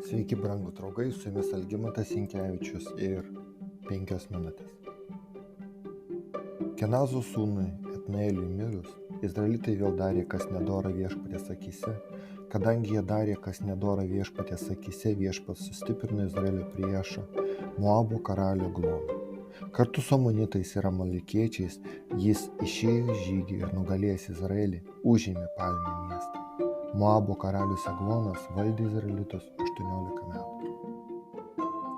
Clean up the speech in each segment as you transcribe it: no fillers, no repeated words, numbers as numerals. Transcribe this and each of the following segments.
Sveiki, brangūs draugai, su jumis Algimantas Jankevičius ir 5 minutės. Kenazo sūnui Etnaeliui mirus, izraelitai vėl darė, kas nedora Viešpaties akyse. Kadangi jie darė, kas nedora Viešpaties akyse, Viešpats sustiprino Izraelio priešą, Moabo karalių Egloną. Kartu su amonitais ir amalekiečiais jis išėjo į žygį ir nugalėjęs Izraelį, užėmė Palmę miestą. Moabo karalius Eglonas valdė izraelitus 18 metų.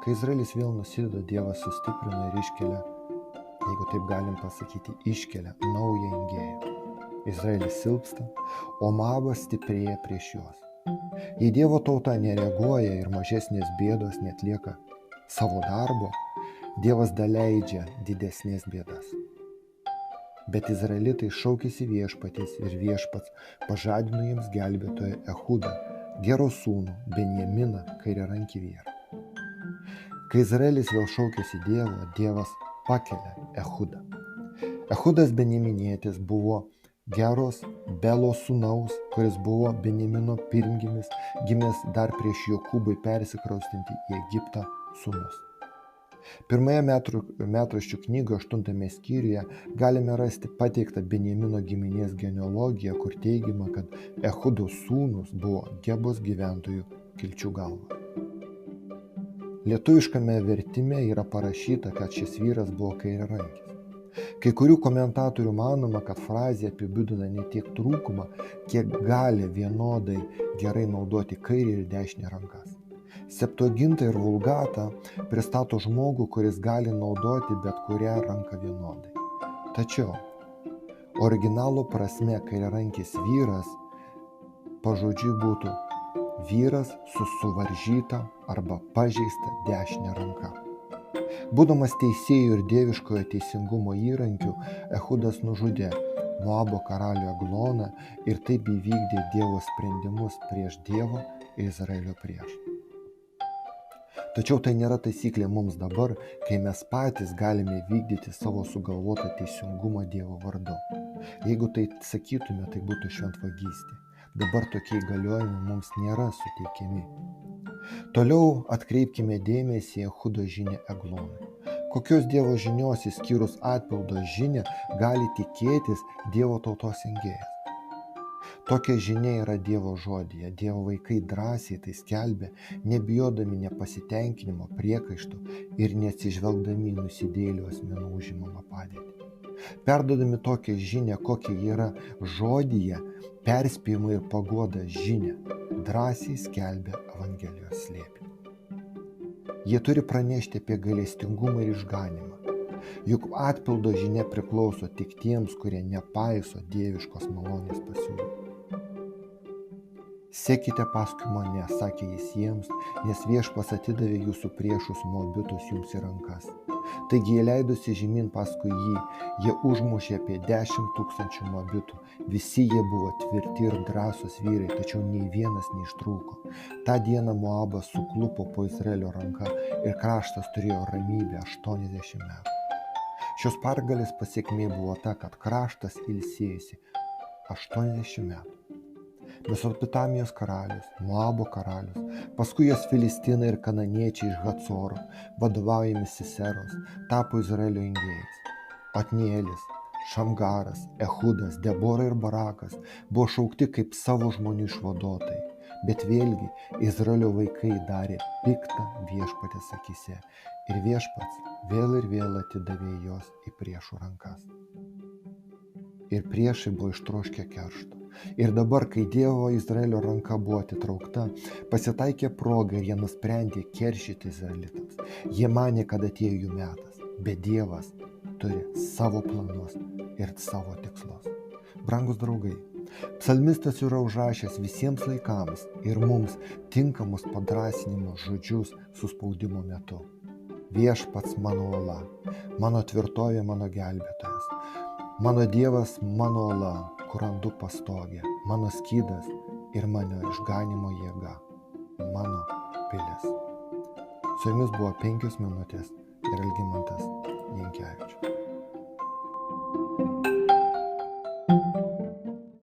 Kai Izraelis vėl nusideda, Dievas sustiprino ir iškelia, jeigu taip galim pasakyti, iškelia naują engėją. Izraelis silpsta, o Moabas stiprėja prieš juos. Jei Dievo tauta nereaguoja ir mažesnės bėdos netlieka savo darbo, Dievas daleidžia didesnės bėdas. Bet izraelitai šaukėsi Viešpaties ir Viešpats pažadino jiems gelbėtoją Ehudą, Gero sūnų, Benjaminą, kairiarankį vyrą. Kai Izraelis vėl šaukėsi Dievo, Dievas pakelia Ehudą. Ehudas Benjaminietis buvo Geros Belo sūnaus, kuris buvo Benjamino pirmgimis, gimęs dar prieš Jokūbui persikraustinti į Egiptą sūnus. Pirmoje metraščių knygoje 8 skyriuje galime rasti pateiktą Benjamino giminės genealogiją, kur teigiama, kad Ehudo sūnus buvo Gebos gyventojų kilčių galva. Lietuviškame vertime yra parašyta, kad šis vyras buvo kairiarankis. Kai kurių komentatorių manoma, kad frazė apibūdina ne tiek trūkumą, kiek gali vienodai gerai naudoti kairę ir dešinę rankas. Septuaginta ir Vulgata pristato žmogų, kuris gali naudoti bet kurią ranką vienodai. Tačiau originalo prasme kairiarankis vyras pažodžiui būtų vyras su suvaržyta arba pažeista dešinė ranka. Būdamas teisėjų ir dieviškojo teisingumo įrankiu, Ehudas nužudė Moabo karalių Egloną ir taip įvykdė Dievo sprendimus prieš Dievo ir Izraelio priešą. Tačiau tai nėra taisyklė mums dabar, kai mes patys galime vykdyti savo sugalvotą teisingumą Dievo vardu. Jeigu tai sakytume, tai būtų šventvagystė. Dabar tokie įgaliojimai mums nėra suteikiami. Toliau atkreipkime dėmesį į Ehudo žinią Eglonui. Kokios Dievo žinios išskyrus atpildo žinią gali tikėtis Dievo tautos engėjas? Tokia žinia yra Dievo žodyje. Dievo vaikai drąsiai tai skelbia, nebijodami nepasitenkinimo, priekaištų ir neatsižvelgdami nusidėjėlių asmenų užimamą padėtį. Perdodami tokią žinią, kokia yra žodyje, perspėjimą ir paguodą žinią, drąsiai skelbia Evangelijos slėpinį. Jie turi pranešti apie gailestingumą ir išganymą. Juk atpildo žinia priklauso tik tiems, kurie nepaiso dieviškos malonės pasiūlymų. Sekite paskui mane, sakė jis jiems, nes Viešpats atidavė jūsų priešus Moabitus jums į rankas. Taigi jie leidosi žemyn paskui jį, jie užmušė apie 10 000 Moabitų. Visi jie buvo tvirti ir drąsūs vyrai, tačiau nei vienas neištrūko. Ta diena Moabas suklupo po Izraelio ranka ir kraštas turėjo ramybę 80 metų. Šios pergalės pasekmė buvo ta, kad kraštas ilsėjosi 80 metų. Mesopotamijos karalius, Moabo karalius, paskui jos filistinai ir kananiečiai iš Hacoro, vadovaujami Siseros, tapo Izraelio engėjais. Otnielis, Šamgaras, Ehudas, Debora ir Barakas buvo šaukti kaip savo žmonių išvaduotojai, bet vėlgi Izraelio vaikai darė piktą Viešpatės akyse ir Viešpats vėl ir vėl atidavė jos į priešų rankas. Ir priešai buvo ištroškę keršto. Ir dabar, kai Dievo Izraelio ranka buvo atitraukta, pasitaikė proga ir jie nusprendė keršyti izraelitams. Jie manė, kad atėjo jų metas, bet Dievas turi savo planus ir savo tikslus. Brangus draugai, psalmistas yra užrašęs visiems laikams ir mums tinkamus padrąsinimo žodžius suspaudimo metu. Viešpats mano uola, mano tvirtovė, mano gelbėtojas, mano Dievas, mano uola, kur randu pastogę, mano skydas ir mano išganimo jėga, mano pilis. Su jumis buvo 5 minutės ir Algimantas Jankevičius.